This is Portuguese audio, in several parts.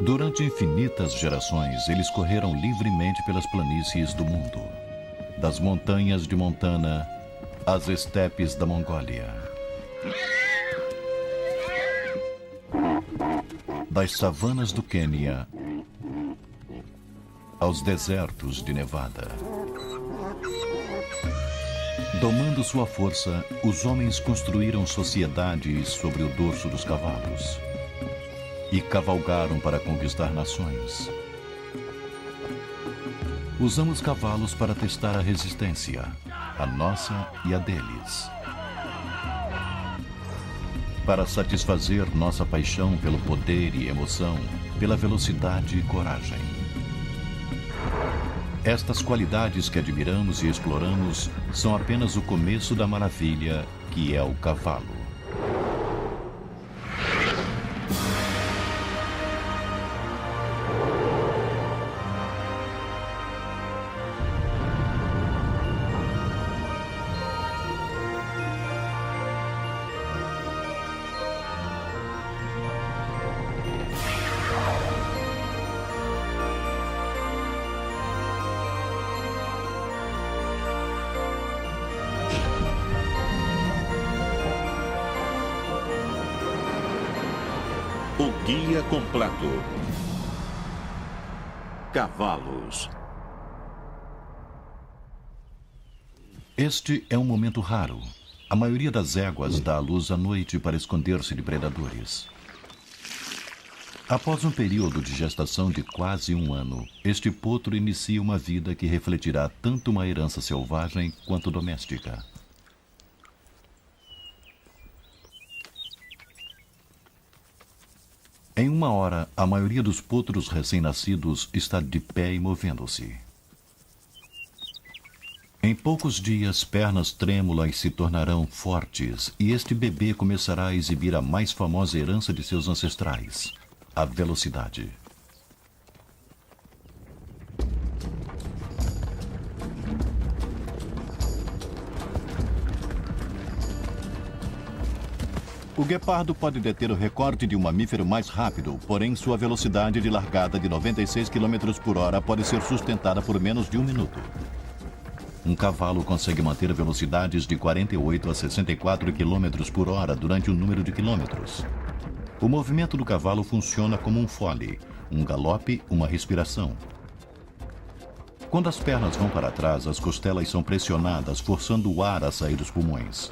Durante infinitas gerações, eles correram livremente pelas planícies do mundo, das montanhas de Montana às estepes da Mongólia, das savanas do Quênia aos desertos de Nevada. Domando sua força, os homens construíram sociedades sobre o dorso dos cavalos e cavalgaram para conquistar nações. Usamos cavalos para testar a resistência, a nossa e a deles. Para satisfazer nossa paixão pelo poder e emoção, pela velocidade e coragem. Estas qualidades que admiramos e exploramos são apenas o começo da maravilha que é o cavalo. O guia completo. Cavalos. Este é um momento raro. A maioria das éguas dá à luz à noite para esconder-se de predadores. Após um período de gestação de quase um ano, este potro inicia uma vida que refletirá tanto uma herança selvagem quanto doméstica. Em uma hora, a maioria dos potros recém-nascidos está de pé e movendo-se. Em poucos dias, pernas trêmulas se tornarão fortes e este bebê começará a exibir a mais famosa herança de seus ancestrais, a velocidade. O guepardo pode deter o recorde de um mamífero mais rápido, porém sua velocidade de largada de 96 km por hora pode ser sustentada por menos de um minuto. Um cavalo consegue manter velocidades de 48 a 64 km por hora durante um número de quilômetros. O movimento do cavalo funciona como um fole, um galope, uma respiração. Quando as pernas vão para trás, as costelas são pressionadas, forçando o ar a sair dos pulmões.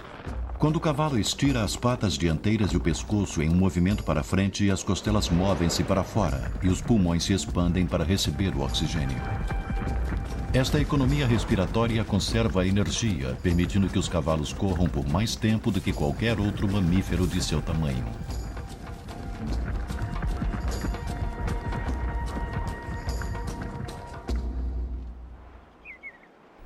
Quando o cavalo estira as patas dianteiras e o pescoço em um movimento para frente, as costelas movem-se para fora e os pulmões se expandem para receber o oxigênio. Esta economia respiratória conserva a energia, permitindo que os cavalos corram por mais tempo do que qualquer outro mamífero de seu tamanho.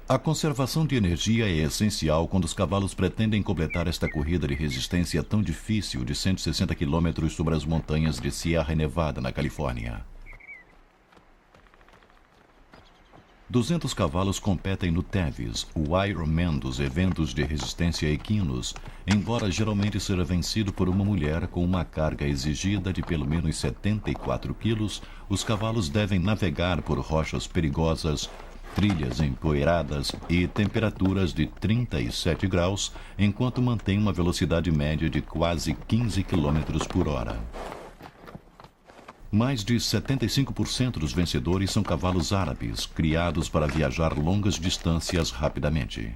A conservação de energia é essencial quando os cavalos pretendem completar esta corrida de resistência tão difícil de 160 km sobre as montanhas de Sierra Nevada, na Califórnia. 200 cavalos competem no Tevis, o Ironman dos eventos de resistência equinos, embora geralmente seja vencido por uma mulher com uma carga exigida de pelo menos 74 quilos, os cavalos devem navegar por rochas perigosas, trilhas empoeiradas e temperaturas de 37 graus, enquanto mantém uma velocidade média de quase 15 km por hora. Mais de 75% dos vencedores são cavalos árabes, criados para viajar longas distâncias rapidamente.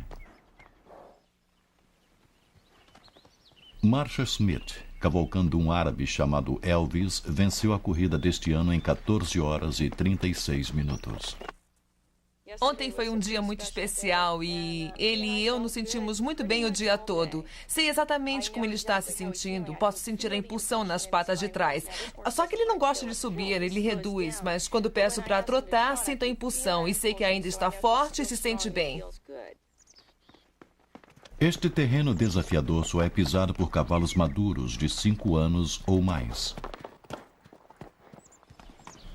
Marsha Smith, cavalcando um árabe chamado Elvis, venceu a corrida deste ano em 14 horas e 36 minutos. Ontem foi um dia muito especial e ele e eu nos sentimos muito bem o dia todo. Sei exatamente como ele está se sentindo. Posso sentir a impulsão nas patas de trás. Só que ele não gosta de subir, ele reduz. Mas quando peço para trotar, sinto a impulsão e sei que ainda está forte e se sente bem. Este terreno desafiador só é pisado por cavalos maduros de 5 anos ou mais.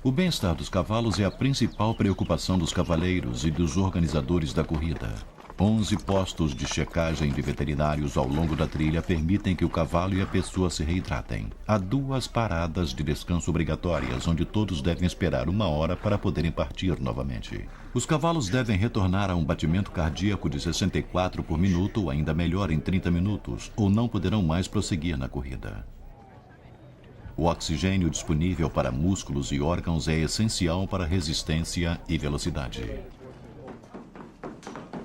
O bem-estar dos cavalos é a principal preocupação dos cavaleiros e dos organizadores da corrida. 11 postos de checagem de veterinários ao longo da trilha permitem que o cavalo e a pessoa se reidratem. Há 2 paradas de descanso obrigatórias, onde todos devem esperar 1 hora para poderem partir novamente. Os cavalos devem retornar a um batimento cardíaco de 64 por minuto, ou ainda melhor, em 30 minutos, ou não poderão mais prosseguir na corrida. O oxigênio disponível para músculos e órgãos é essencial para resistência e velocidade.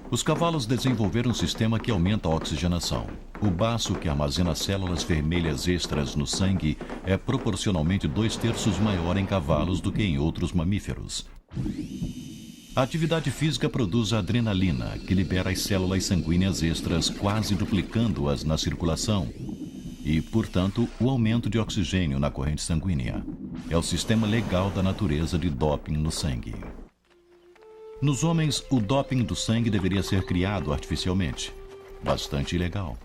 Os cavalos desenvolveram um sistema que aumenta a oxigenação. O baço, que armazena células vermelhas extras no sangue, é proporcionalmente 2/3 maior em cavalos do que em outros mamíferos. A atividade física produz a adrenalina, que libera as células sanguíneas extras, quase duplicando-as na circulação. E, portanto, o aumento de oxigênio na corrente sanguínea. É o sistema legal da natureza de doping no sangue. Nos homens, o doping do sangue deveria ser criado artificialmente. Bastante ilegal.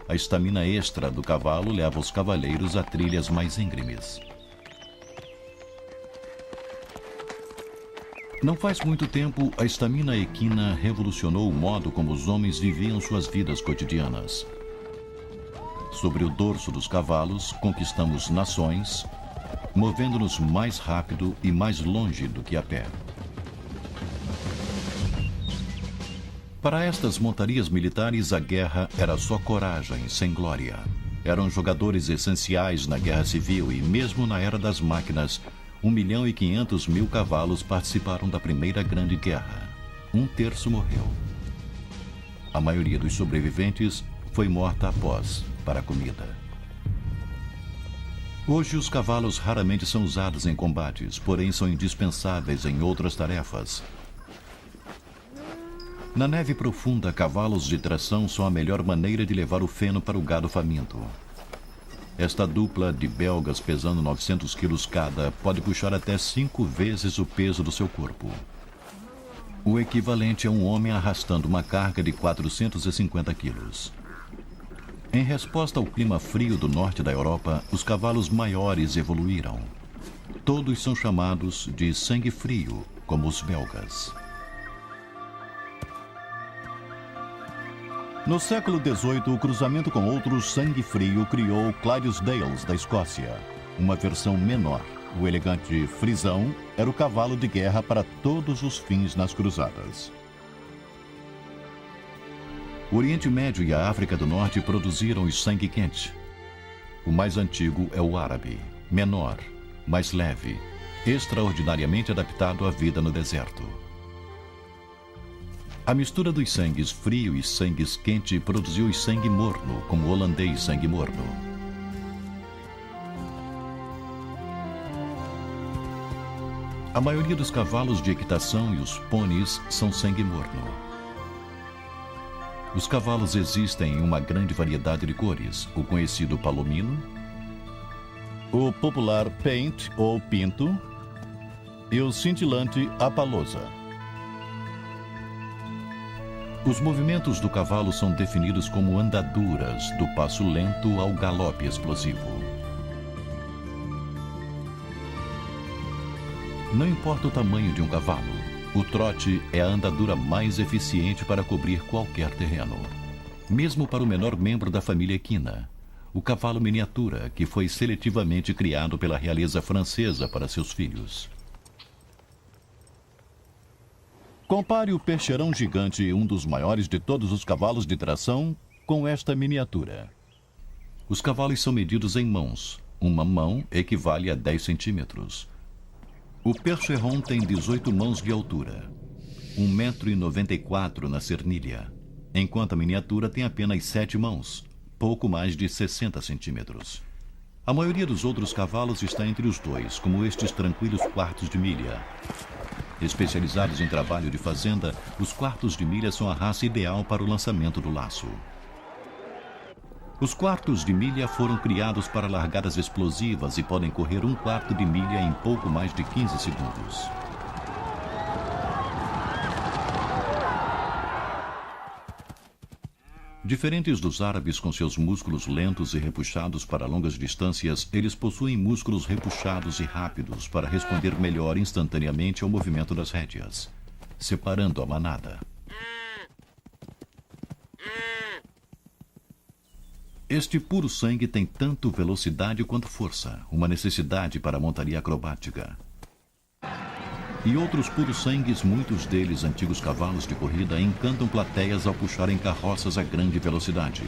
A estamina extra do cavalo leva os cavaleiros a trilhas mais íngremes. Não faz muito tempo, a estamina equina revolucionou o modo como os homens viviam suas vidas cotidianas. Sobre o dorso dos cavalos, conquistamos nações, movendo-nos mais rápido e mais longe do que a pé. Para estas montarias militares, a guerra era só coragem, sem glória. Eram jogadores essenciais na guerra civil e, mesmo na era das máquinas, 1.500.000 cavalos participaram da Primeira Grande Guerra. 1/3 morreu. A maioria dos sobreviventes foi morta após, para a comida. Hoje, os cavalos raramente são usados em combates, porém são indispensáveis em outras tarefas. Na neve profunda, cavalos de tração são a melhor maneira de levar o feno para o gado faminto. Esta dupla de belgas pesando 900 quilos cada pode puxar até 5 vezes o peso do seu corpo. O equivalente a um homem arrastando uma carga de 450 quilos. Em resposta ao clima frio do norte da Europa, os cavalos maiores evoluíram. Todos são chamados de sangue frio, como os belgas. No século XVIII, o cruzamento com outros sangue frio criou Clydesdales da Escócia, uma versão menor. O elegante frisão era o cavalo de guerra para todos os fins nas cruzadas. O Oriente Médio e a África do Norte produziram o sangue quente. O mais antigo é o árabe, menor, mais leve, extraordinariamente adaptado à vida no deserto. A mistura dos sangues frio e sangues quente produziu o sangue morno, como o holandês sangue morno. A maioria dos cavalos de equitação e os pôneis são sangue morno. Os cavalos existem em uma grande variedade de cores, o conhecido palomino, o popular paint ou pinto e o cintilante apalosa. Os movimentos do cavalo são definidos como andaduras, do passo lento ao galope explosivo. Não importa o tamanho de um cavalo, o trote é a andadura mais eficiente para cobrir qualquer terreno. Mesmo para o menor membro da família equina, o cavalo miniatura, que foi seletivamente criado pela realeza francesa para seus filhos. Compare o percherão gigante, um dos maiores de todos os cavalos de tração, com esta miniatura. Os cavalos são medidos em mãos. Uma mão equivale a 10 centímetros. O percheron tem 18 mãos de altura, 1,94 m na cernilha, enquanto a miniatura tem apenas 7 mãos, pouco mais de 60 centímetros. A maioria dos outros cavalos está entre os dois, como estes tranquilos quartos de milha. Especializados em trabalho de fazenda, os quartos de milha são a raça ideal para o lançamento do laço. Os quartos de milha foram criados para largadas explosivas e podem correr 1/4 de milha em pouco mais de 15 segundos. Diferentes dos árabes com seus músculos lentos e repuxados para longas distâncias, eles possuem músculos repuxados e rápidos para responder melhor instantaneamente ao movimento das rédeas, separando a manada. Este puro sangue tem tanto velocidade quanto força, uma necessidade para a montaria acrobática. E outros puros sangues, muitos deles antigos cavalos de corrida, encantam plateias ao puxarem carroças a grande velocidade.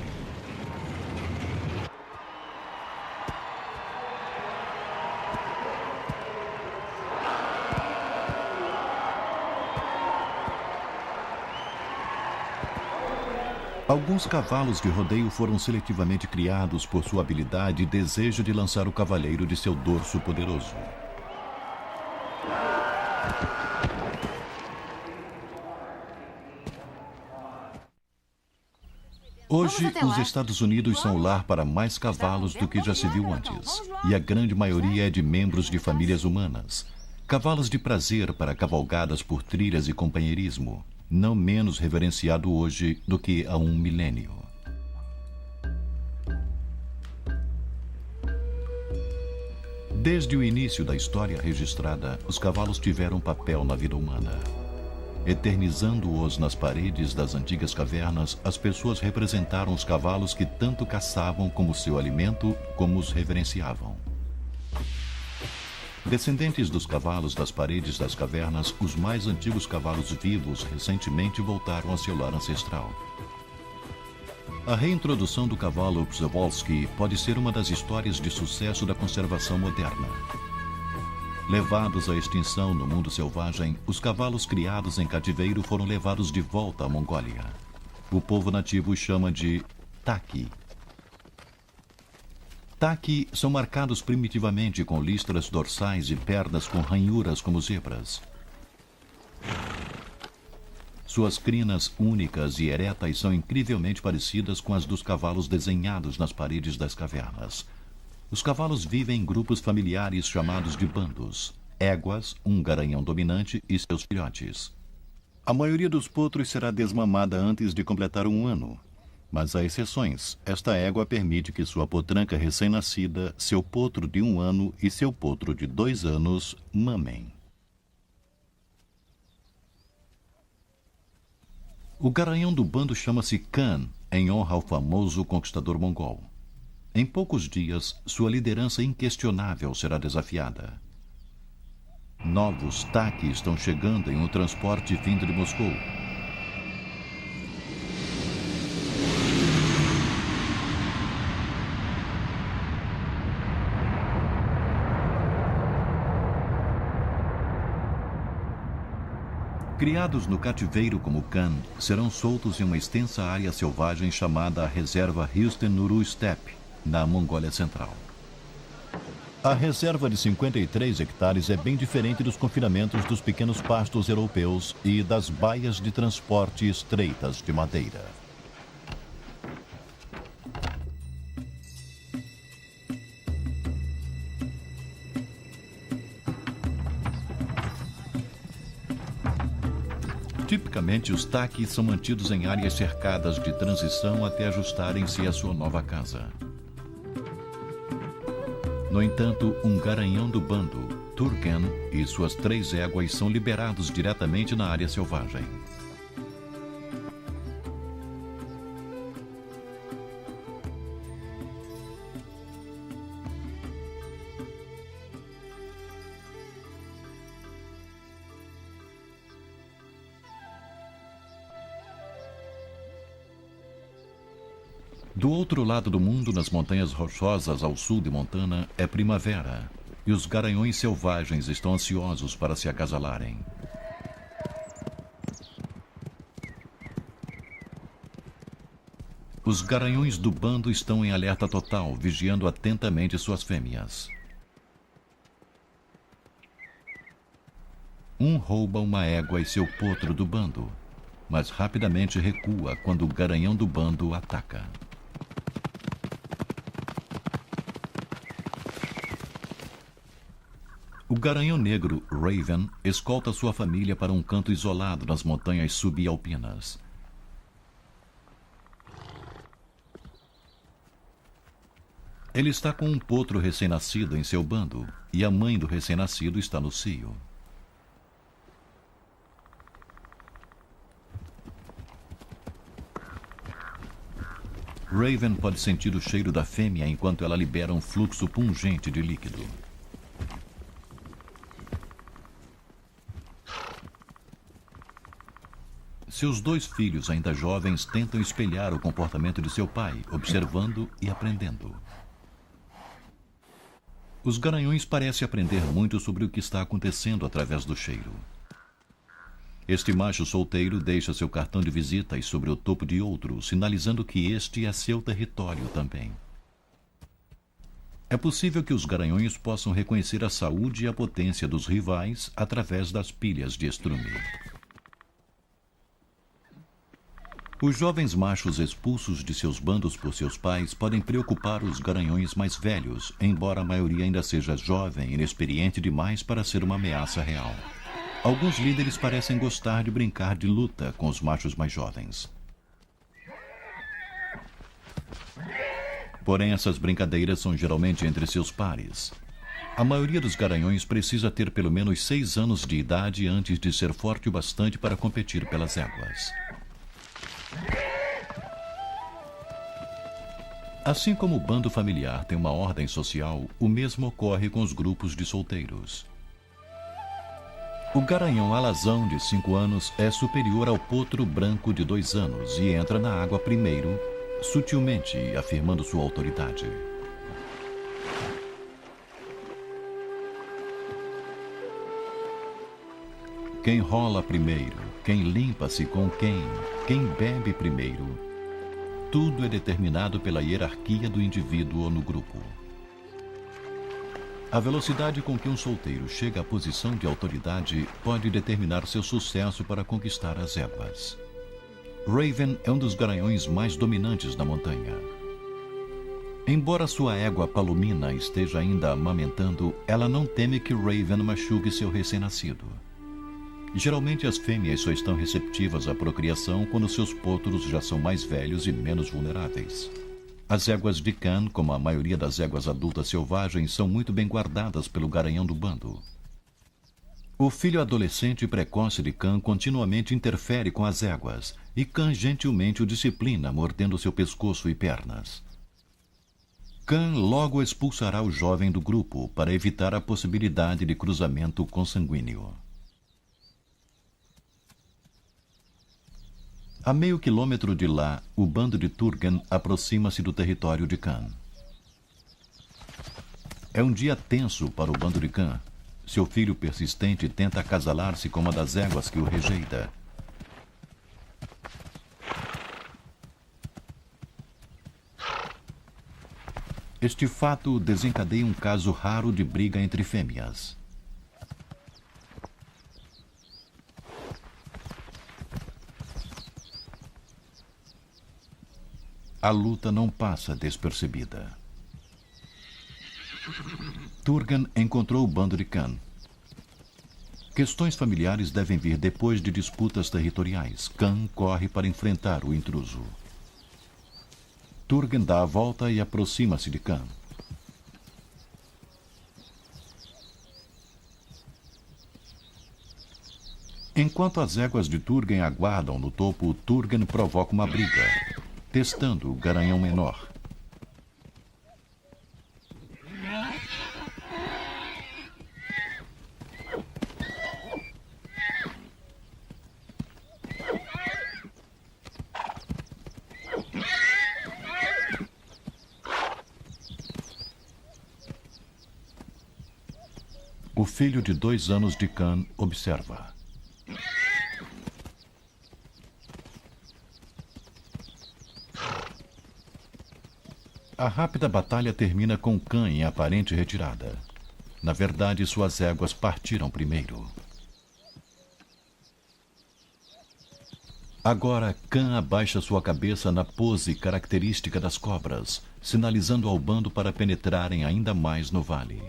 Alguns cavalos de rodeio foram seletivamente criados por sua habilidade e desejo de lançar o cavaleiro de seu dorso poderoso. Hoje, os Estados Unidos são o lar para mais cavalos do que já se viu antes, e a grande maioria é de membros de famílias humanas. Cavalos de prazer para cavalgadas por trilhas e companheirismo, não menos reverenciado hoje do que há um milênio. Desde o início da história registrada, os cavalos tiveram papel na vida humana. Eternizando-os nas paredes das antigas cavernas, as pessoas representaram os cavalos que tanto caçavam como seu alimento, como os reverenciavam. Descendentes dos cavalos das paredes das cavernas, os mais antigos cavalos vivos recentemente voltaram a seu lar ancestral. A reintrodução do cavalo Przewalski pode ser uma das histórias de sucesso da conservação moderna. Levados à extinção no mundo selvagem, os cavalos criados em cativeiro foram levados de volta à Mongólia. O povo nativo os chama de Taki. Taki são marcados primitivamente com listras dorsais e pernas com ranhuras como zebras. Suas crinas únicas e eretas são incrivelmente parecidas com as dos cavalos desenhados nas paredes das cavernas. Os cavalos vivem em grupos familiares chamados de bandos, éguas, um garanhão dominante e seus filhotes. A maioria dos potros será desmamada antes de completar 1 ano, mas há exceções. Esta égua permite que sua potranca recém-nascida, seu potro de 1 ano e seu potro de 2 anos mamem. O garanhão do bando chama-se Khan, em honra ao famoso conquistador mongol. Em poucos dias, sua liderança inquestionável será desafiada. Novos Taki estão chegando em um transporte vindo de Moscou. Criados no cativeiro como Khan, serão soltos em uma extensa área selvagem chamada a Reserva Hüsten-Nuru Steppe, na Mongólia Central. A reserva de 53 hectares é bem diferente dos confinamentos dos pequenos pastos europeus e das baias de transporte estreitas de madeira. Tipicamente, os Taki são mantidos em áreas cercadas de transição até ajustarem-se à sua nova casa. No entanto, um garanhão do bando, Turken, e suas 3 éguas são liberados diretamente na área selvagem. Do outro lado do mundo, nas montanhas rochosas ao sul de Montana, é primavera, e os garanhões selvagens estão ansiosos para se acasalarem. Os garanhões do bando estão em alerta total, vigiando atentamente suas fêmeas. Um rouba uma égua e seu potro do bando, mas rapidamente recua quando o garanhão do bando ataca. O garanhão negro, Raven, escolta sua família para um canto isolado nas montanhas subalpinas. Ele está com um potro recém-nascido em seu bando e a mãe do recém-nascido está no cio. Raven pode sentir o cheiro da fêmea enquanto ela libera um fluxo pungente de líquido. Seus 2 filhos, ainda jovens, tentam espelhar o comportamento de seu pai, observando e aprendendo. Os garanhões parecem aprender muito sobre o que está acontecendo através do cheiro. Este macho solteiro deixa seu cartão de visita sobre o topo de outro, sinalizando que este é seu território também. É possível que os garanhões possam reconhecer a saúde e a potência dos rivais através das pilhas de estrume. Os jovens machos expulsos de seus bandos por seus pais podem preocupar os garanhões mais velhos, embora a maioria ainda seja jovem e inexperiente demais para ser uma ameaça real. Alguns líderes parecem gostar de brincar de luta com os machos mais jovens. Porém, essas brincadeiras são geralmente entre seus pares. A maioria dos garanhões precisa ter pelo menos 6 anos de idade antes de ser forte o bastante para competir pelas éguas. Assim como o bando familiar tem uma ordem social, o mesmo ocorre com os grupos de solteiros. O garanhão alazão de 5 anos é superior ao potro branco de 2 anos e entra na água primeiro, sutilmente afirmando sua autoridade. Quem rola primeiro, quem limpa-se com quem bebe primeiro, tudo é determinado pela hierarquia do indivíduo no grupo. A velocidade com que um solteiro chega à posição de autoridade pode determinar seu sucesso para conquistar as éguas. Raven é um dos garanhões mais dominantes da montanha. Embora sua égua Palomina esteja ainda amamentando, ela não teme que Raven machuque seu recém-nascido. Geralmente as fêmeas só estão receptivas à procriação quando seus potros já são mais velhos e menos vulneráveis. As éguas de Khan, como a maioria das éguas adultas selvagens, são muito bem guardadas pelo garanhão do bando. O filho adolescente e precoce de Khan continuamente interfere com as éguas, e Khan gentilmente o disciplina, mordendo seu pescoço e pernas. Khan logo expulsará o jovem do grupo para evitar a possibilidade de cruzamento consanguíneo. A meio quilômetro de lá, o bando de Turgan aproxima-se do território de Khan. É um dia tenso para o bando de Khan. Seu filho persistente tenta acasalar-se com uma das éguas que o rejeita. Este fato desencadeia um caso raro de briga entre fêmeas. A luta não passa despercebida. Turgan encontrou o bando de Khan. Questões familiares devem vir depois de disputas territoriais. Khan corre para enfrentar o intruso. Turgan dá a volta e aproxima-se de Khan. Enquanto as éguas de Turgan aguardam no topo, Turgan provoca uma briga, testando o garanhão menor. O filho de 2 anos de Khan observa. A rápida batalha termina com Khan em aparente retirada. Na verdade, suas éguas partiram primeiro. Agora, Khan abaixa sua cabeça na pose característica das cobras, sinalizando ao bando para penetrarem ainda mais no vale.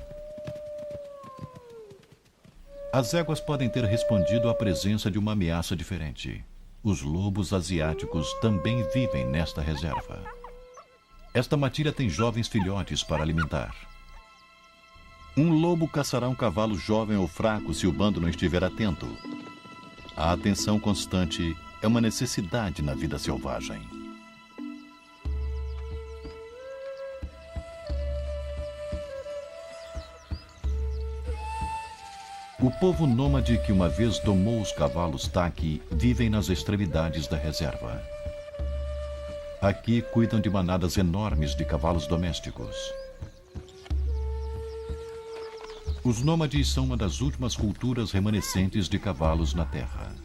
As éguas podem ter respondido à presença de uma ameaça diferente. Os lobos asiáticos também vivem nesta reserva. Esta matilha tem jovens filhotes para alimentar. Um lobo caçará um cavalo jovem ou fraco se o bando não estiver atento. A atenção constante é uma necessidade na vida selvagem. O povo nômade que uma vez domou os cavalos taqui vivem nas extremidades da reserva. Aqui cuidam de manadas enormes de cavalos domésticos. Os nômades são uma das últimas culturas remanescentes de cavalos na Terra.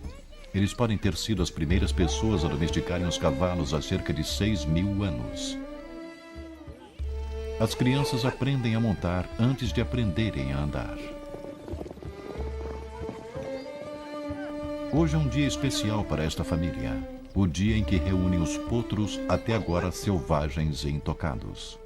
Eles podem ter sido as primeiras pessoas a domesticarem os cavalos há cerca de 6.000 anos. As crianças aprendem a montar antes de aprenderem a andar. Hoje é um dia especial para esta família, o dia em que reúnem os potros até agora selvagens e intocados.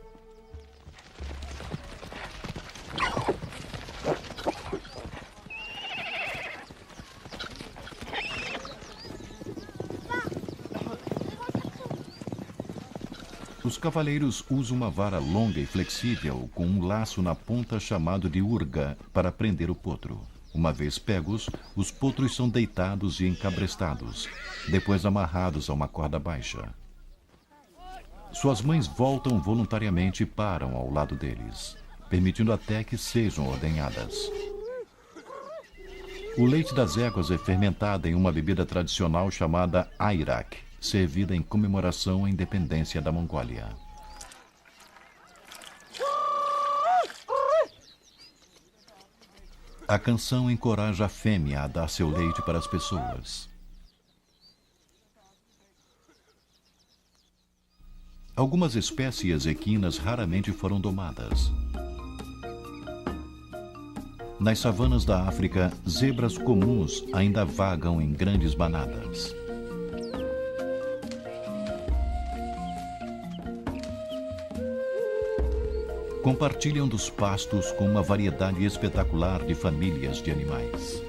Os cavaleiros usam uma vara longa e flexível com um laço na ponta chamado de urga para prender o potro. Uma vez pegos, os potros são deitados e encabrestados, depois amarrados a uma corda baixa. Suas mães voltam voluntariamente e param ao lado deles, permitindo até que sejam ordenhadas. O leite das éguas é fermentado em uma bebida tradicional chamada airak, servida em comemoração à independência da Mongólia. A canção encoraja a fêmea a dar seu leite para as pessoas. Algumas espécies equinas raramente foram domadas. Nas savanas da África, zebras comuns ainda vagam em grandes manadas. Compartilham dos pastos com uma variedade espetacular de famílias de animais.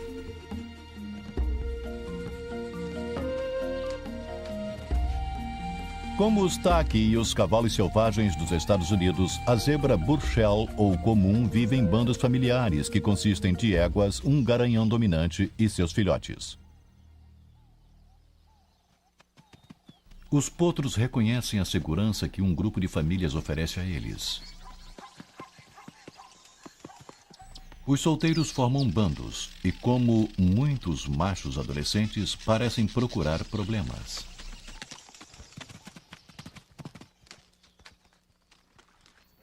Como os taqui e os cavalos selvagens dos Estados Unidos, a zebra burchell ou comum vive em bandos familiares que consistem de éguas, um garanhão dominante e seus filhotes. Os potros reconhecem a segurança que um grupo de famílias oferece a eles. Os solteiros formam bandos e, como muitos machos adolescentes, parecem procurar problemas.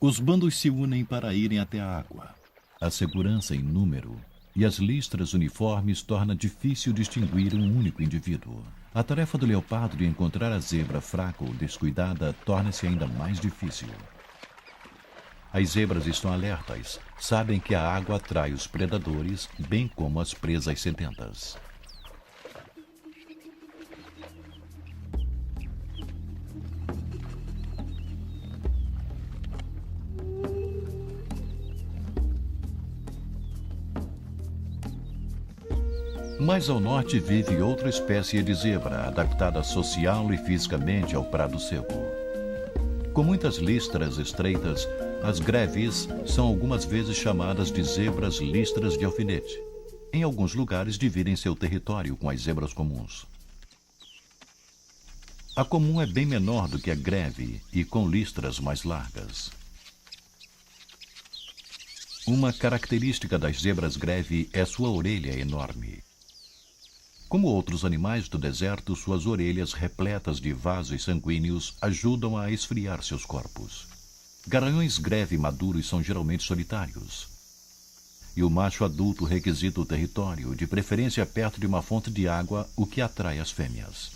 Os bandos se unem para irem até a água. A segurança em número e as listras uniformes torna difícil distinguir um único indivíduo. A tarefa do leopardo de encontrar a zebra fraca ou descuidada torna-se ainda mais difícil. As zebras estão alertas, sabem que a água atrai os predadores, bem como as presas sedentas. Mais ao norte vive outra espécie de zebra, adaptada social e fisicamente ao prado seco. Com muitas listras estreitas, as greves são algumas vezes chamadas de zebras listras de alfinete. Em alguns lugares dividem seu território com as zebras comuns. A comum é bem menor do que a greve e com listras mais largas. Uma característica das zebras greve é sua orelha enorme. Como outros animais do deserto, suas orelhas repletas de vasos sanguíneos ajudam a esfriar seus corpos. Garanhões greve maduros são geralmente solitários. E o macho adulto requisita o território, de preferência perto de uma fonte de água, o que atrai as fêmeas.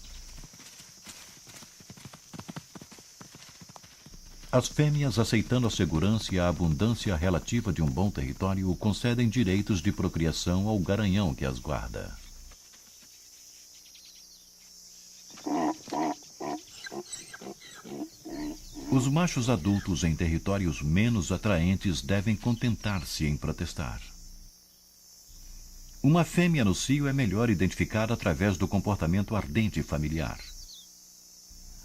As fêmeas, aceitando a segurança e a abundância relativa de um bom território, concedem direitos de procriação ao garanhão que as guarda. Os machos adultos em territórios menos atraentes devem contentar-se em protestar. Uma fêmea no cio é melhor identificada através do comportamento ardente familiar.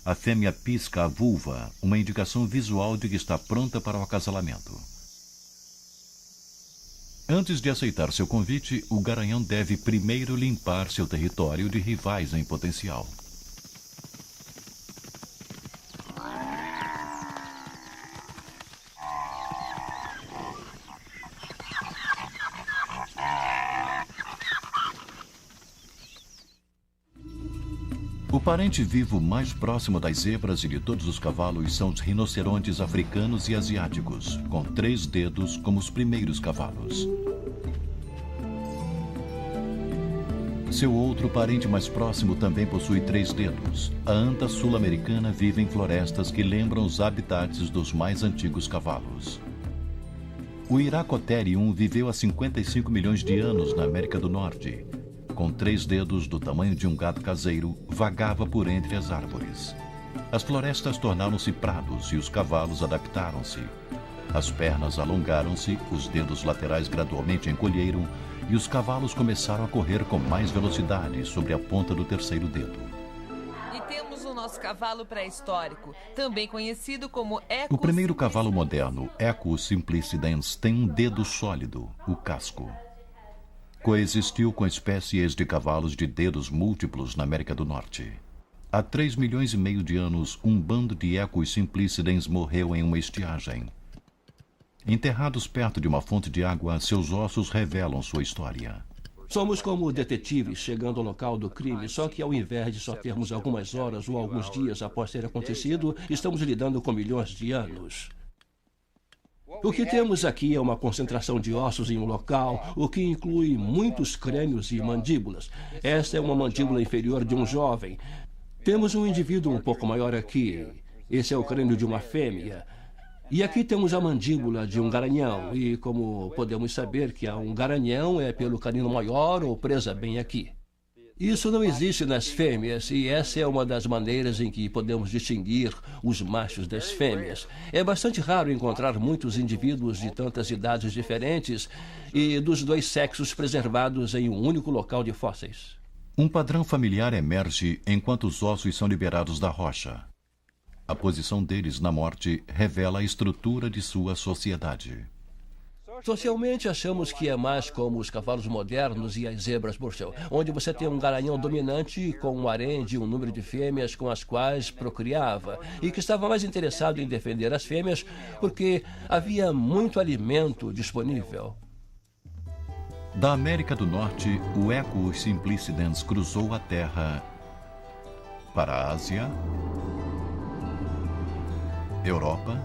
A fêmea pisca a vulva, uma indicação visual de que está pronta para o acasalamento. Antes de aceitar seu convite, o garanhão deve primeiro limpar seu território de rivais em potencial. O parente vivo mais próximo das zebras e de todos os cavalos são os rinocerontes africanos e asiáticos, com 3 dedos como os primeiros cavalos. Seu outro parente mais próximo também possui 3 dedos. A anta sul-americana vive em florestas que lembram os habitats dos mais antigos cavalos. O Iracotherium viveu há 55 milhões de anos na América do Norte. Com 3 dedos do tamanho de um gato caseiro, vagava por entre as árvores. As florestas tornaram-se prados e os cavalos adaptaram-se. As pernas alongaram-se, os dedos laterais gradualmente encolheram e os cavalos começaram a correr com mais velocidade sobre a ponta do 3º dedo. E temos o nosso cavalo pré-histórico, também conhecido como Equus. O primeiro cavalo moderno, Equus simplicidens, tem um dedo sólido, o casco. Coexistiu com espécies de cavalos de dedos múltiplos na América do Norte. Há 3 milhões e meio de anos, um bando de Equus simplicidens morreu em uma estiagem. Enterrados perto de uma fonte de água, seus ossos revelam sua história. Somos como detetives chegando ao local do crime, só que ao invés de só termos algumas horas ou alguns dias após ter acontecido, estamos lidando com milhões de anos. O que temos aqui é uma concentração de ossos em um local, o que inclui muitos crânios e mandíbulas. Esta é uma mandíbula inferior de um jovem. Temos um indivíduo um pouco maior aqui. Esse é o crânio de uma fêmea. E aqui temos a mandíbula de um garanhão. E como podemos saber que um garanhão é pelo canino maior ou presa bem aqui. Isso não existe nas fêmeas e essa é uma das maneiras em que podemos distinguir os machos das fêmeas. É bastante raro encontrar muitos indivíduos de tantas idades diferentes e dos 2 sexos preservados em um único local de fósseis. Um padrão familiar emerge enquanto os ossos são liberados da rocha. A posição deles na morte revela a estrutura de sua sociedade. Socialmente, achamos que é mais como os cavalos modernos e as zebras Burchell, onde você tem um garanhão dominante com um harém de um número de fêmeas com as quais procriava e que estava mais interessado em defender as fêmeas porque havia muito alimento disponível. Da América do Norte, o Equus simplicidens cruzou a terra para a Ásia, Europa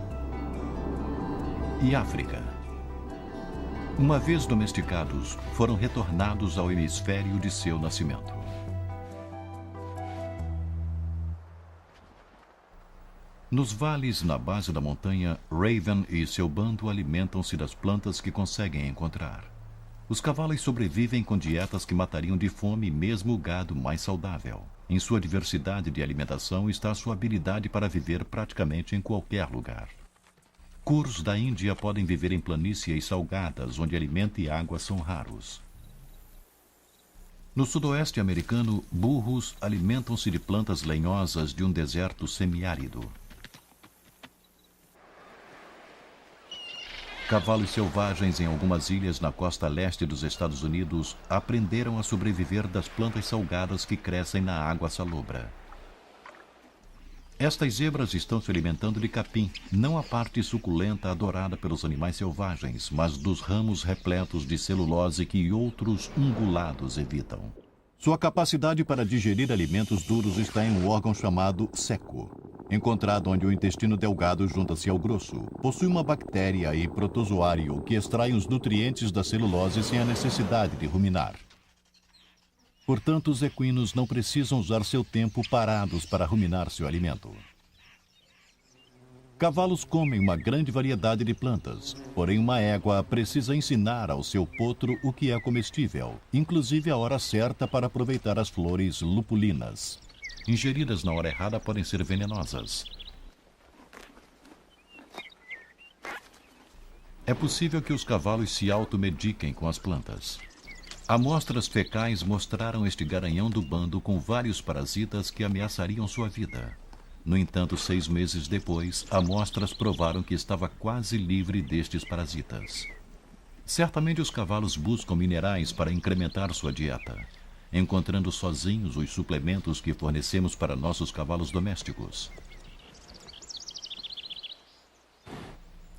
e África. Uma vez domesticados, foram retornados ao hemisfério de seu nascimento. Nos vales na base da montanha, Raven e seu bando alimentam-se das plantas que conseguem encontrar. Os cavalos sobrevivem com dietas que matariam de fome mesmo o gado mais saudável. Em sua diversidade de alimentação está sua habilidade para viver praticamente em qualquer lugar. Curs da Índia podem viver em planícies salgadas, onde alimento e água são raros. No sudoeste americano, burros alimentam-se de plantas lenhosas de um deserto semiárido. Cavalos selvagens em algumas ilhas na costa leste dos Estados Unidos aprenderam a sobreviver das plantas salgadas que crescem na água salobra. Estas zebras estão se alimentando de capim, não a parte suculenta adorada pelos animais selvagens, mas dos ramos repletos de celulose que outros ungulados evitam. Sua capacidade para digerir alimentos duros está em um órgão chamado ceco. Encontrado onde o intestino delgado junta-se ao grosso, possui uma bactéria e protozoário que extraem os nutrientes da celulose sem a necessidade de ruminar. Portanto, os equinos não precisam usar seu tempo parados para ruminar seu alimento. Cavalos comem uma grande variedade de plantas, porém uma égua precisa ensinar ao seu potro o que é comestível, inclusive a hora certa para aproveitar as flores lupulinas. Ingeridas na hora errada podem ser venenosas. É possível que os cavalos se automediquem com as plantas. Amostras fecais mostraram este garanhão do bando com vários parasitas que ameaçariam sua vida. No entanto, 6 meses depois, amostras provaram que estava quase livre destes parasitas. Certamente os cavalos buscam minerais para incrementar sua dieta, encontrando sozinhos os suplementos que fornecemos para nossos cavalos domésticos.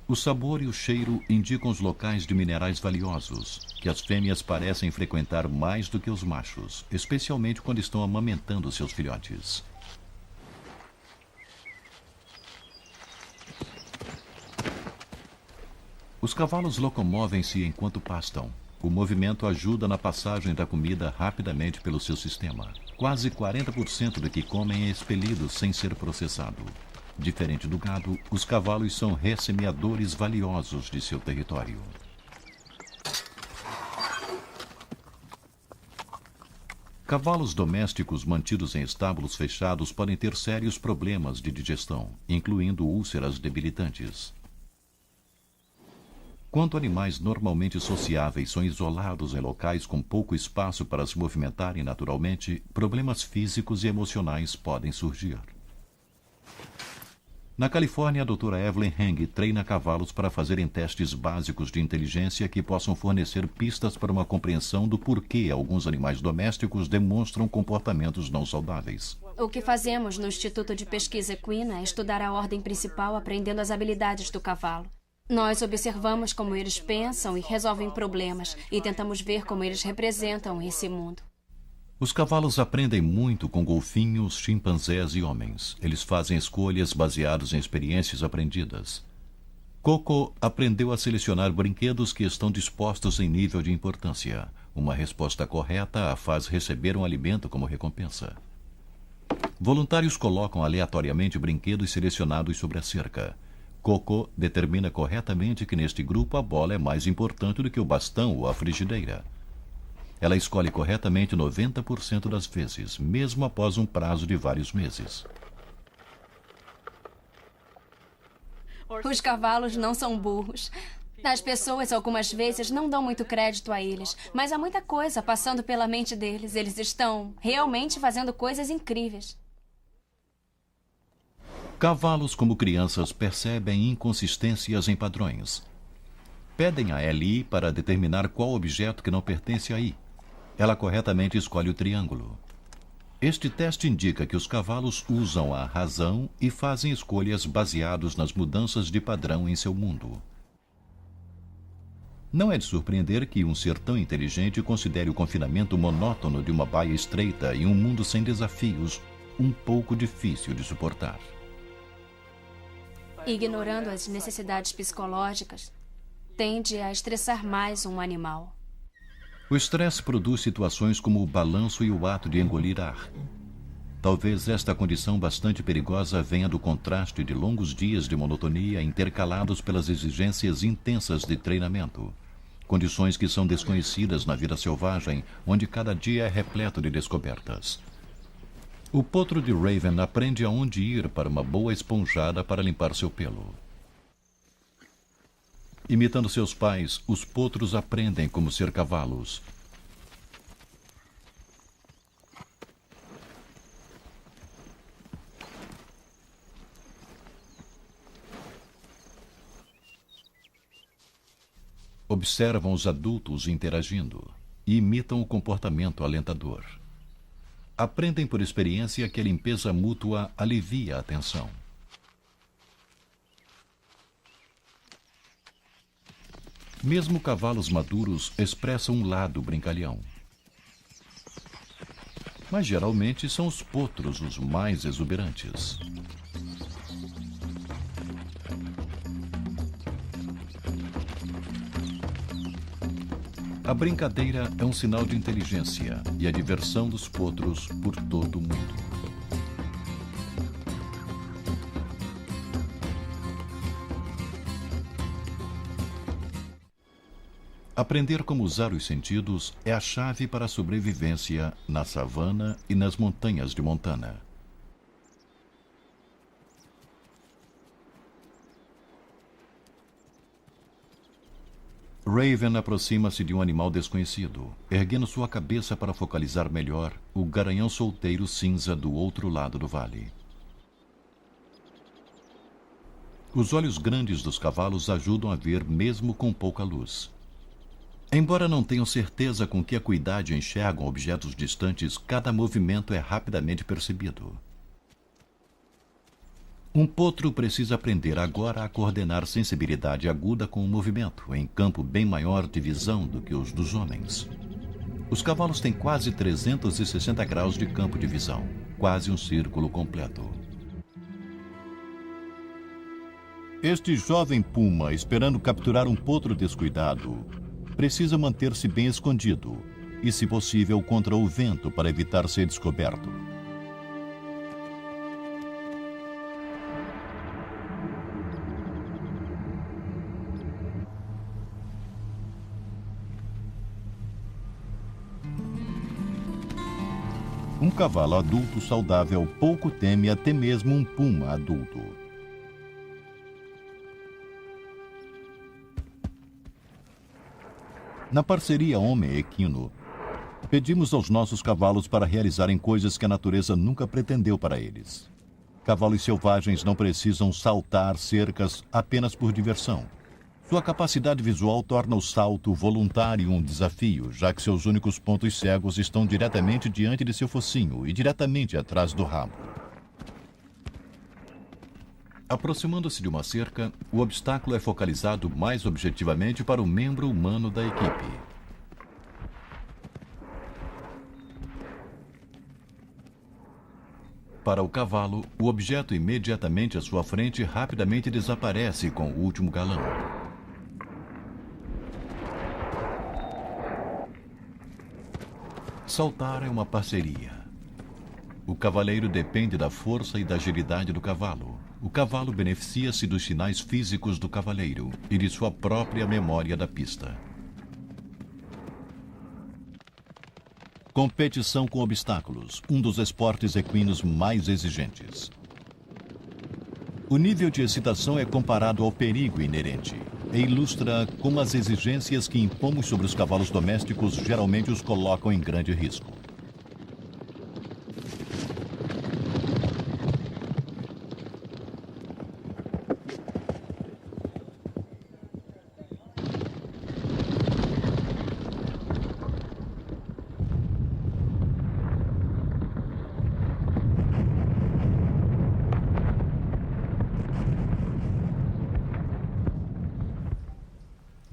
O sabor e o cheiro indicam os locais de minerais valiosos, que as fêmeas parecem frequentar mais do que os machos, especialmente quando estão amamentando seus filhotes. Os cavalos locomovem-se enquanto pastam. O movimento ajuda na passagem da comida rapidamente pelo seu sistema. Quase 40% do que comem é expelido sem ser processado. Diferente do gado, os cavalos são ressemeadores valiosos de seu território. Cavalos domésticos mantidos em estábulos fechados podem ter sérios problemas de digestão, incluindo úlceras debilitantes. Quando animais normalmente sociáveis são isolados em locais com pouco espaço para se movimentarem naturalmente, problemas físicos e emocionais podem surgir. Na Califórnia, a doutora Evelyn Heng treina cavalos para fazerem testes básicos de inteligência que possam fornecer pistas para uma compreensão do porquê alguns animais domésticos demonstram comportamentos não saudáveis. O que fazemos no Instituto de Pesquisa Equina é estudar a ordem principal aprendendo as habilidades do cavalo. Nós observamos como eles pensam e resolvem problemas e tentamos ver como eles representam esse mundo. Os cavalos aprendem muito com golfinhos, chimpanzés e homens. Eles fazem escolhas baseadas em experiências aprendidas. Coco aprendeu a selecionar brinquedos que estão dispostos em nível de importância. Uma resposta correta a faz receber um alimento como recompensa. Voluntários colocam aleatoriamente brinquedos selecionados sobre a cerca. Coco determina corretamente que neste grupo a bola é mais importante do que o bastão ou a frigideira. Ela escolhe corretamente 90% das vezes, mesmo após um prazo de vários meses. Os cavalos não são burros. As pessoas algumas vezes não dão muito crédito a eles, mas há muita coisa passando pela mente deles. Eles estão realmente fazendo coisas incríveis. Cavalos, como crianças, percebem inconsistências em padrões. Pedem a Ellie para determinar qual objeto que não pertence a I. Ela corretamente escolhe o triângulo. Este teste indica que os cavalos usam a razão e fazem escolhas baseadas nas mudanças de padrão em seu mundo. Não é de surpreender que um ser tão inteligente considere o confinamento monótono de uma baia estreita em um mundo sem desafios um pouco difícil de suportar. Ignorando as necessidades psicológicas, tende a estressar mais um animal. O estresse produz situações como o balanço e o ato de engolir ar. Talvez esta condição bastante perigosa venha do contraste de longos dias de monotonia intercalados pelas exigências intensas de treinamento. Condições que são desconhecidas na vida selvagem, onde cada dia é repleto de descobertas. O potro de Raven aprende aonde ir para uma boa esponjada para limpar seu pelo. Imitando seus pais, os potros aprendem como ser cavalos. Observam os adultos interagindo e imitam o comportamento alentador. Aprendem por experiência que a limpeza mútua alivia a tensão. Mesmo cavalos maduros expressam um lado brincalhão. Mas geralmente são os potros os mais exuberantes. A brincadeira é um sinal de inteligência e a diversão dos potros por todo o mundo. Aprender como usar os sentidos é a chave para a sobrevivência na savana e nas montanhas de Montana. Raven aproxima-se de um animal desconhecido, erguendo sua cabeça para focalizar melhor o garanhão solteiro cinza do outro lado do vale. Os olhos grandes dos cavalos ajudam a ver mesmo com pouca luz. Embora não tenham certeza com que acuidade enxergam objetos distantes, cada movimento é rapidamente percebido. Um potro precisa aprender agora a coordenar sensibilidade aguda com o movimento, em campo bem maior de visão do que os dos homens. Os cavalos têm quase 360 graus de campo de visão, quase um círculo completo. Este jovem puma, esperando capturar um potro descuidado, precisa manter-se bem escondido e, se possível, contra o vento para evitar ser descoberto. Um cavalo adulto saudável pouco teme até mesmo um puma adulto. Na parceria homem-equino, pedimos aos nossos cavalos para realizarem coisas que a natureza nunca pretendeu para eles. Cavalos selvagens não precisam saltar cercas apenas por diversão. Sua capacidade visual torna o salto voluntário um desafio, já que seus únicos pontos cegos estão diretamente diante de seu focinho e diretamente atrás do rabo. Aproximando-se de uma cerca, o obstáculo é focalizado mais objetivamente para o membro humano da equipe. Para o cavalo, o objeto imediatamente à sua frente rapidamente desaparece com o último galão. Saltar é uma parceria. O cavaleiro depende da força e da agilidade do cavalo. O cavalo beneficia-se dos sinais físicos do cavaleiro e de sua própria memória da pista. Competição com obstáculos, um dos esportes equinos mais exigentes. O nível de excitação é comparado ao perigo inerente e ilustra como as exigências que impomos sobre os cavalos domésticos geralmente os colocam em grande risco.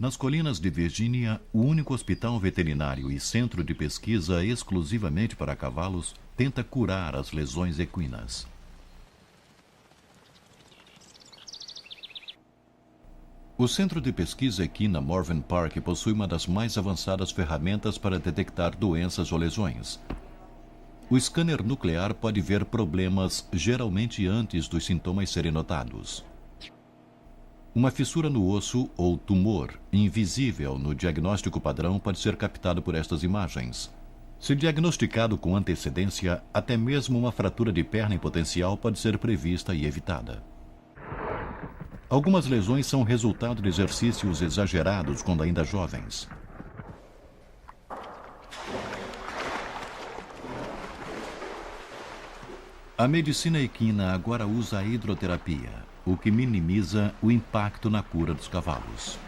Nas colinas de Virgínia, o único hospital veterinário e centro de pesquisa exclusivamente para cavalos tenta curar as lesões equinas. O Centro de Pesquisa Equina Morven Park possui uma das mais avançadas ferramentas para detectar doenças ou lesões. O scanner nuclear pode ver problemas geralmente antes dos sintomas serem notados. Uma fissura no osso ou tumor, invisível no diagnóstico padrão, pode ser captado por estas imagens. Se diagnosticado com antecedência, até mesmo uma fratura de perna em potencial pode ser prevista e evitada. Algumas lesões são resultado de exercícios exagerados quando ainda jovens. A medicina equina agora usa a hidroterapia, o que minimiza o impacto na cura dos cavalos.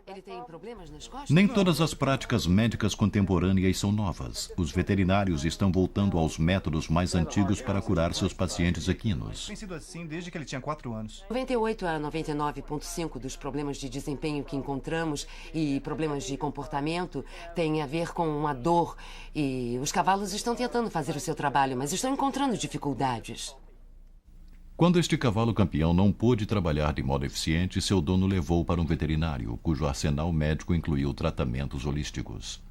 Ele tem problemas nas costas? Nem todas as práticas médicas contemporâneas são novas. Os veterinários estão voltando aos métodos mais antigos para curar seus pacientes equinos. Tem sido assim desde que ele tinha 4 anos. 98 a 99,5% dos problemas de desempenho que encontramos e problemas de comportamento têm a ver com a dor. E os cavalos estão tentando fazer o seu trabalho, mas estão encontrando dificuldades. Quando este cavalo campeão não pôde trabalhar de modo eficiente, seu dono levou para um veterinário, cujo arsenal médico incluiu tratamentos holísticos.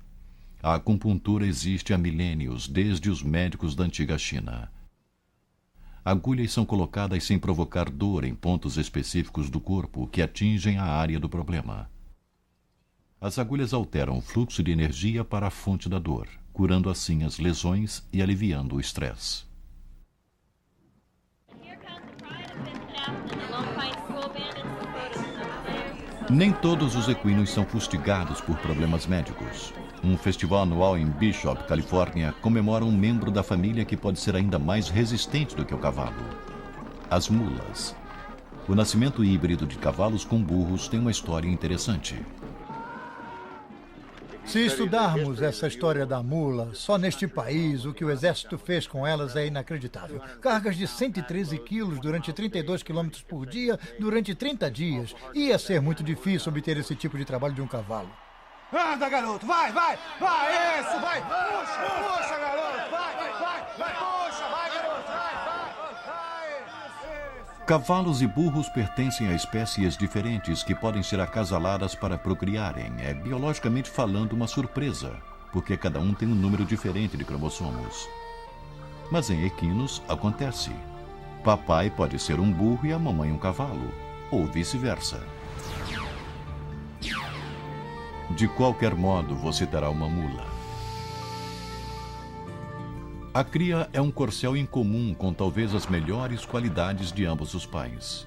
A acupuntura existe há milênios, desde os médicos da antiga China. Agulhas são colocadas sem provocar dor em pontos específicos do corpo que atingem a área do problema. As agulhas alteram o fluxo de energia para a fonte da dor, curando assim as lesões e aliviando o estresse. Nem todos os equinos são fustigados por problemas médicos. Um festival anual em Bishop, Califórnia, comemora um membro da família que pode ser ainda mais resistente do que o cavalo: as mulas. O nascimento híbrido de cavalos com burros tem uma história interessante. Se estudarmos essa história da mula, só neste país, o que o exército fez com elas é inacreditável. Cargas de 113 quilos durante 32 quilômetros por dia, durante 30 dias. Ia ser muito difícil obter esse tipo de trabalho de um cavalo. Anda, garoto, vai, vai, vai, isso, vai, puxa, garoto, vai, puxa, vai, garoto, vai. Cavalos e burros pertencem a espécies diferentes que podem ser acasaladas para procriarem. É, biologicamente falando, uma surpresa, porque cada um tem um número diferente de cromossomos. Mas em equinos acontece. Papai pode ser um burro e a mamãe um cavalo, ou vice-versa. De qualquer modo, você terá uma mula. A cria é um corcel incomum com talvez as melhores qualidades de ambos os pais.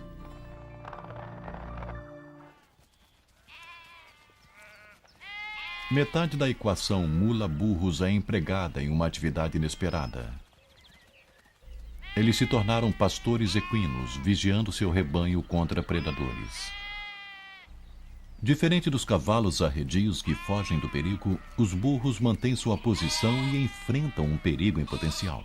Metade da equação mula-burros é empregada em uma atividade inesperada. Eles se tornaram pastores equinos, vigiando seu rebanho contra predadores. Diferente dos cavalos arredios que fogem do perigo, os burros mantêm sua posição e enfrentam um perigo em potencial.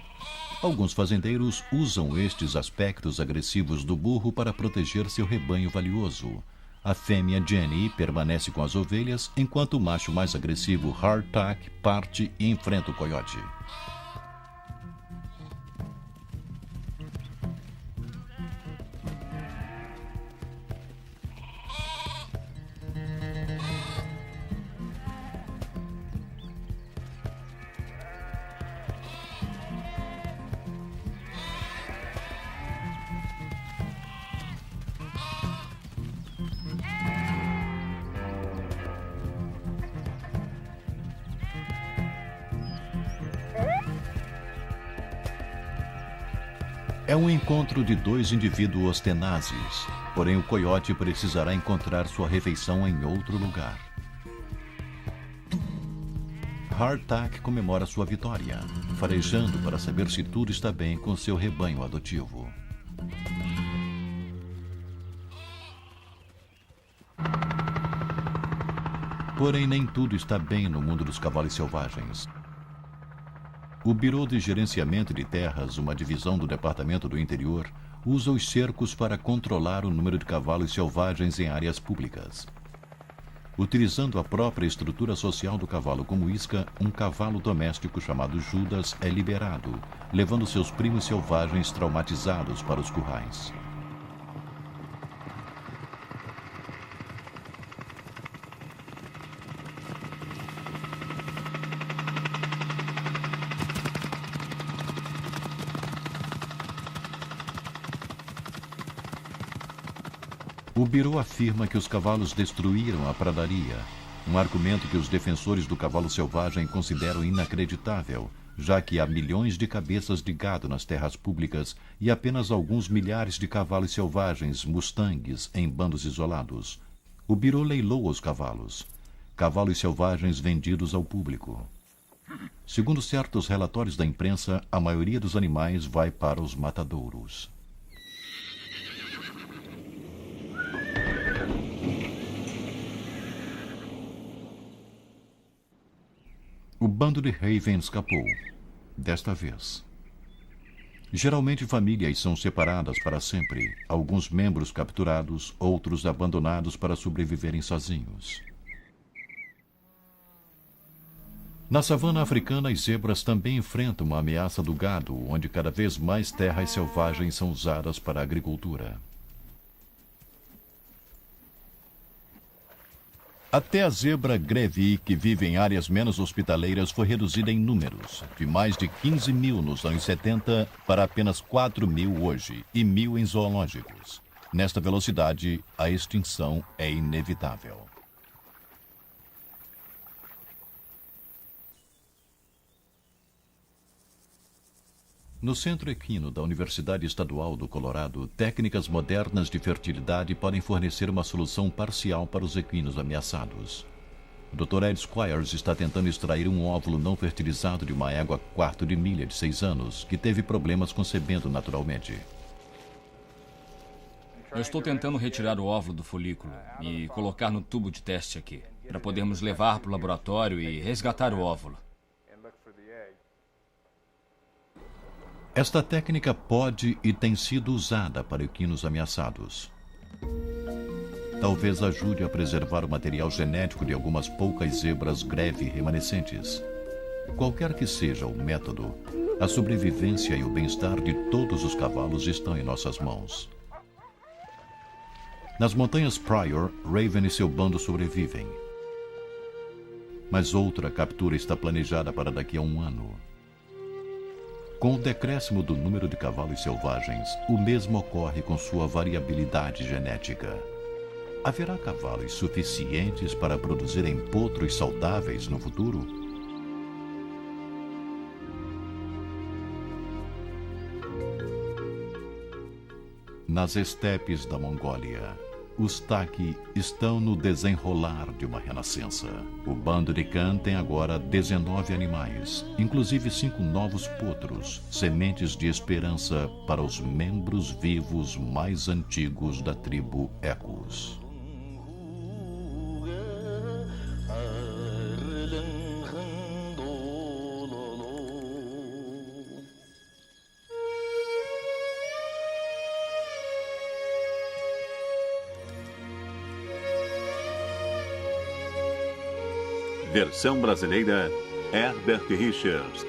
Alguns fazendeiros usam estes aspectos agressivos do burro para proteger seu rebanho valioso. A fêmea Jenny permanece com as ovelhas, enquanto o macho mais agressivo Hardtack parte e enfrenta o coiote. É um encontro de dois indivíduos tenazes, porém o coiote precisará encontrar sua refeição em outro lugar. Hardtack comemora sua vitória, farejando para saber se tudo está bem com seu rebanho adotivo. Porém, nem tudo está bem no mundo dos cavalos selvagens. O Bureau de Gerenciamento de Terras, uma divisão do Departamento do Interior, usa os cercos para controlar o número de cavalos selvagens em áreas públicas. Utilizando a própria estrutura social do cavalo como isca, um cavalo doméstico chamado Judas é liberado, levando seus primos selvagens traumatizados para os currais. O Bureau afirma que os cavalos destruíram a pradaria, um argumento que os defensores do cavalo selvagem consideram inacreditável, já que há milhões de cabeças de gado nas terras públicas e apenas alguns milhares de cavalos selvagens, mustangues, em bandos isolados. O Bureau leiloa os cavalos selvagens vendidos ao público. Segundo certos relatórios da imprensa, a maioria dos animais vai para os matadouros. O bando de Raven escapou, desta vez. Geralmente famílias são separadas para sempre, alguns membros capturados, outros abandonados para sobreviverem sozinhos. Na savana africana, as zebras também enfrentam uma ameaça do gado, onde cada vez mais terras selvagens são usadas para a agricultura. Até a zebra Grevi, que vive em áreas menos hospitaleiras, foi reduzida em números, de mais de 15 mil nos anos 70 para apenas 4 mil hoje, e 1.000 em zoológicos. Nesta velocidade, a extinção é inevitável. No Centro Equino da Universidade Estadual do Colorado, técnicas modernas de fertilidade podem fornecer uma solução parcial para os equinos ameaçados. O Dr. Ed Squires está tentando extrair um óvulo não fertilizado de uma égua quarto de milha de 6 anos, que teve problemas concebendo naturalmente. Eu estou tentando retirar o óvulo do folículo e colocar no tubo de teste aqui, para podermos levar para o laboratório e resgatar o óvulo. Esta técnica pode e tem sido usada para equinos ameaçados. Talvez ajude a preservar o material genético de algumas poucas zebras greve remanescentes. Qualquer que seja o método, a sobrevivência e o bem-estar de todos os cavalos estão em nossas mãos. Nas montanhas Pryor, Raven e seu bando sobrevivem. Mas outra captura está planejada para daqui a um ano. Com o decréscimo do número de cavalos selvagens, o mesmo ocorre com sua variabilidade genética. Haverá cavalos suficientes para produzirem potros saudáveis no futuro? Nas estepes da Mongólia, os Taki estão no desenrolar de uma renascença. O bando de Khan tem agora 19 animais, inclusive 5 novos potros, sementes de esperança para os membros vivos mais antigos da tribo Ecos. Versão brasileira, Herbert Richards.